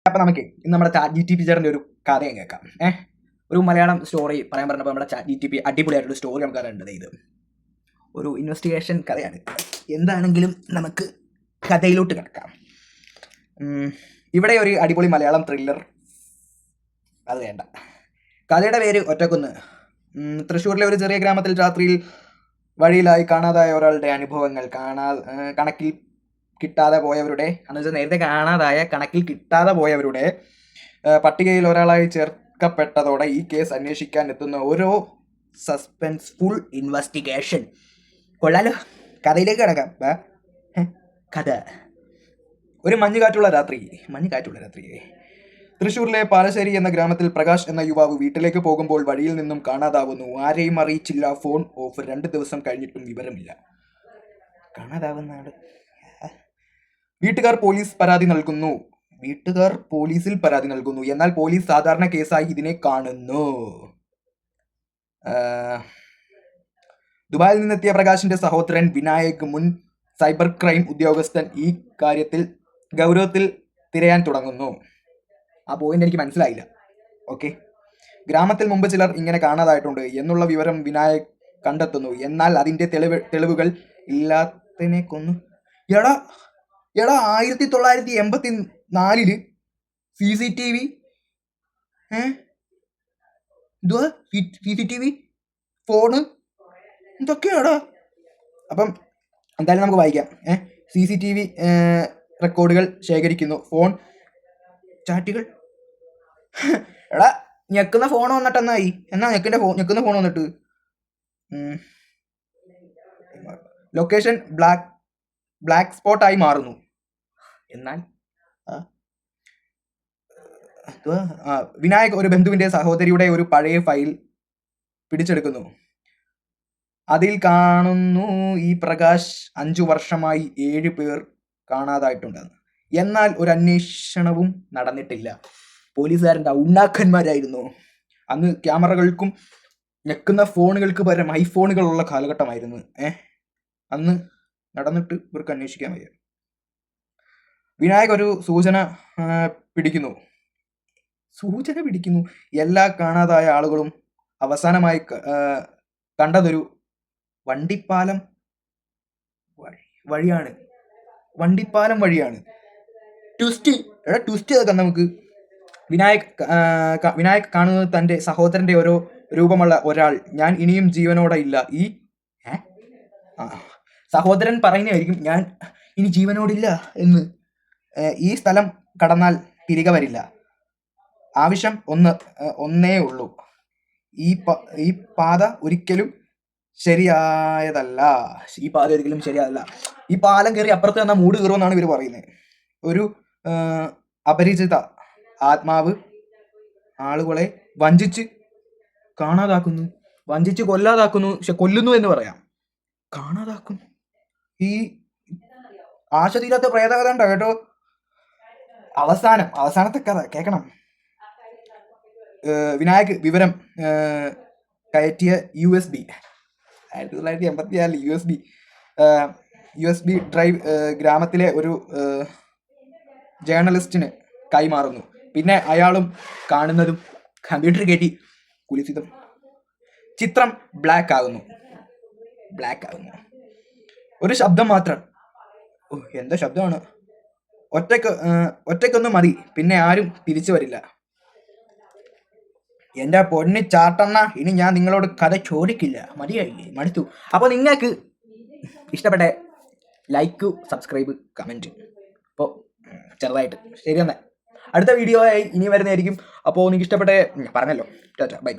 അപ്പം നമുക്ക് ഇന്ന് നമ്മുടെ ChatGPT ടീച്ചറിൻ്റെ ഒരു കഥയും കേൾക്കാം. ഒരു മലയാളം സ്റ്റോറി പറയാൻ പറഞ്ഞപ്പോൾ നമ്മുടെ ChatGPT അടിപൊളിയായിട്ടൊരു സ്റ്റോറി നമുക്ക് അറിയേണ്ടത്. ഇത് ഒരു ഇൻവെസ്റ്റിഗേഷൻ കഥയാണ്. എന്താണെങ്കിലും നമുക്ക് കഥയിലോട്ട് കിടക്കാം. ഇവിടെ ഒരു അടിപൊളി മലയാളം ത്രില്ലർ. അത് വേണ്ട. കഥയുടെ പേര് ഒറ്റക്കുന്ന്. തൃശ്ശൂരിലെ ഒരു ചെറിയ ഗ്രാമത്തിൽ രാത്രിയിൽ വഴിയിലായി കാണാതായ ഒരാളുടെ അനുഭവങ്ങൾ. കണക്കിൽ കിട്ടാതെ പോയവരുടെ നേരത്തെ കാണാതായ കണക്കിൽ കിട്ടാതെ പോയവരുടെ പട്ടികയിൽ ഒരാളായി ചേർക്കപ്പെട്ടതോടെ ഈ കേസ് അന്വേഷിക്കാൻ എത്തുന്ന ഓരോ സസ്പെൻസ്ഫുൾ ഇൻവെസ്റ്റിഗേഷൻ. കൊള്ളാലോ, കഥയിലേക്ക് കിടക്കാം. കഥ. ഒരു മഞ്ഞുകാറ്റുള്ള രാത്രി. തൃശ്ശൂരിലെ പാലശ്ശേരി എന്ന ഗ്രാമത്തിൽ പ്രകാശ് എന്ന യുവാവ് വീട്ടിലേക്ക് പോകുമ്പോൾ വഴിയിൽ നിന്നും കാണാതാവുന്നു. ആരെയും അറിയിച്ചില്ല. Phone off. 2 ദിവസം കഴിഞ്ഞിട്ടും വിവരമില്ല. കാണാതാവുന്ന ആള്. വീട്ടുകാർ പോലീസിൽ പരാതി നൽകുന്നു. എന്നാൽ പോലീസ് സാധാരണ കേസായി ഇതിനെ കാണുന്നു. ദുബായിൽ നിന്നെത്തിയ പ്രകാശിന്റെ സഹോദരൻ വിനായക്, മുൻ സൈബർ ക്രൈം ഉദ്യോഗസ്ഥൻ, ഈ കാര്യത്തിൽ ഗൗരവത്തിൽ തിരയാൻ തുടങ്ങുന്നു. ആ പോയിന്റ് എനിക്ക് മനസ്സിലായില്ല. ഓക്കെ. ഗ്രാമത്തിൽ മുമ്പ് ചിലർ ഇങ്ങനെ കാണാതായിട്ടുണ്ട് എന്നുള്ള വിവരം വിനായക് കണ്ടെത്തുന്നു. എന്നാൽ അതിന്റെ തെളിവുകൾ ഇല്ലാത്തതിനെ കൊന്നു. എടാ 1984 CCTV ഫോണ് എന്തൊക്കെയാടാ. അപ്പം എന്തായാലും നമുക്ക് വായിക്കാം. CCTV റെക്കോർഡുകൾ ശേഖരിക്കുന്നു. ഫോൺ ചാറ്റുകൾ. എടാ ഞെക്കുന്ന ഫോൺ വന്നിട്ട് എന്നായി? ഞെക്കുന്ന ഫോൺ വന്നിട്ട് ലൊക്കേഷൻ ബ്ലാക്ക് സ്പോട്ടായി മാറുന്നു. എന്നാൽ വിനായക് ഒരു ബന്ധുവിന്റെ സഹോദരിയുടെ ഒരു പഴയ ഫയൽ പിടിച്ചെടുക്കുന്നു. അതിൽ കാണുന്നു ഈ പ്രകാശ് 5 വർഷമായി 7 പേർ കാണാതായിട്ടുണ്ടെന്ന്. എന്നാൽ ഒരു അന്വേഷണവും നടന്നിട്ടില്ല. പോലീസുകാരൻ്റെ ഉണ്ണാക്കന്മാരായിരുന്നു. അന്ന് ക്യാമറകൾക്കും ഞെക്കുന്ന ഫോണുകൾക്ക് പകരം ഐഫോണുകളുള്ള കാലഘട്ടമായിരുന്നു. അന്ന് നടന്നിട്ട് ഇവർക്ക് അന്വേഷിക്കാൻ വയ്യ. വിനായക് ഒരു സൂചന പിടിക്കുന്നു. എല്ലാ കാണാതായ ആളുകളും അവസാനമായി കണ്ടതൊരു വണ്ടിപ്പാലം വഴിയാണ്. ട്വിസ്റ്റ് അതൊക്കെ നമുക്ക്. വിനായക് കാണുന്നത് തൻ്റെ സഹോദരൻ്റെ ഓരോ രൂപമുള്ള ഒരാൾ. ഞാൻ ഇനിയും ജീവനോടെ ഇല്ല. സഹോദരൻ പറയുന്നതായിരിക്കും ഞാൻ ഇനി ജീവനോടില്ല എന്ന്. ഈ സ്ഥലം കടന്നാൽ തിരികെ വരില്ല. ആവശ്യം ഒന്നേ ഉള്ളൂ. ഈ പാത ഒരിക്കലും ശരിയായതല്ല. ഈ പാലം കയറി അപ്പുറത്ത് വന്നാൽ മൂട് കയറുമെന്നാണ് ഇവർ പറയുന്നത്. ഒരു അപരിചിത ആത്മാവ് ആളുകളെ വഞ്ചിച്ച് കാണാതാക്കുന്നു. കൊല്ലാതാക്കുന്നു. കൊല്ലുന്നു എന്ന് പറയാം. കാണാതാക്കുന്നു. ഈ ആശതീരാത്ത പ്രേതകഥ ഉണ്ടോ കേട്ടോ. അവസാനത്തെ കഥ കേൾക്കണം. വിനായക് വിവരം കയറ്റിയ USB 1984 USB ഡ്രൈവ് ഗ്രാമത്തിലെ ഒരു ജേർണലിസ്റ്റിന് കൈമാറുന്നു. പിന്നെ അയാളും കാണുന്നതും കമ്പ്യൂട്ടർ കയറ്റി കുലിസിതം. ചിത്രം ബ്ലാക്ക് ആകുന്നു. ഒരു ശബ്ദം മാത്രം. എന്താ ശബ്ദമാണ്. ഒറ്റക്കൊന്നും മതി, പിന്നെ ആരും തിരിച്ചു വരില്ല. എൻ്റെ പൊന്നി ചാട്ടണ്ണ, ഇനി ഞാൻ നിങ്ങളോട് കഥ ചോദിക്കില്ല. മതിയായില്ലേ? മടുത്തു. അപ്പോൾ നിങ്ങൾക്ക് ഇഷ്ടപ്പെട്ട ലൈക്ക്, സബ്സ്ക്രൈബ്, കമൻറ്റ്. അപ്പോൾ ചെറുതായിട്ട് ശരി. എന്നാൽ അടുത്ത വീഡിയോ ആയി ഇനി വരുന്നതായിരിക്കും. അപ്പോൾ നിങ്ങൾക്ക് ഇഷ്ടപ്പെട്ട പറഞ്ഞല്ലോ. ടാറ്റ, ബൈ.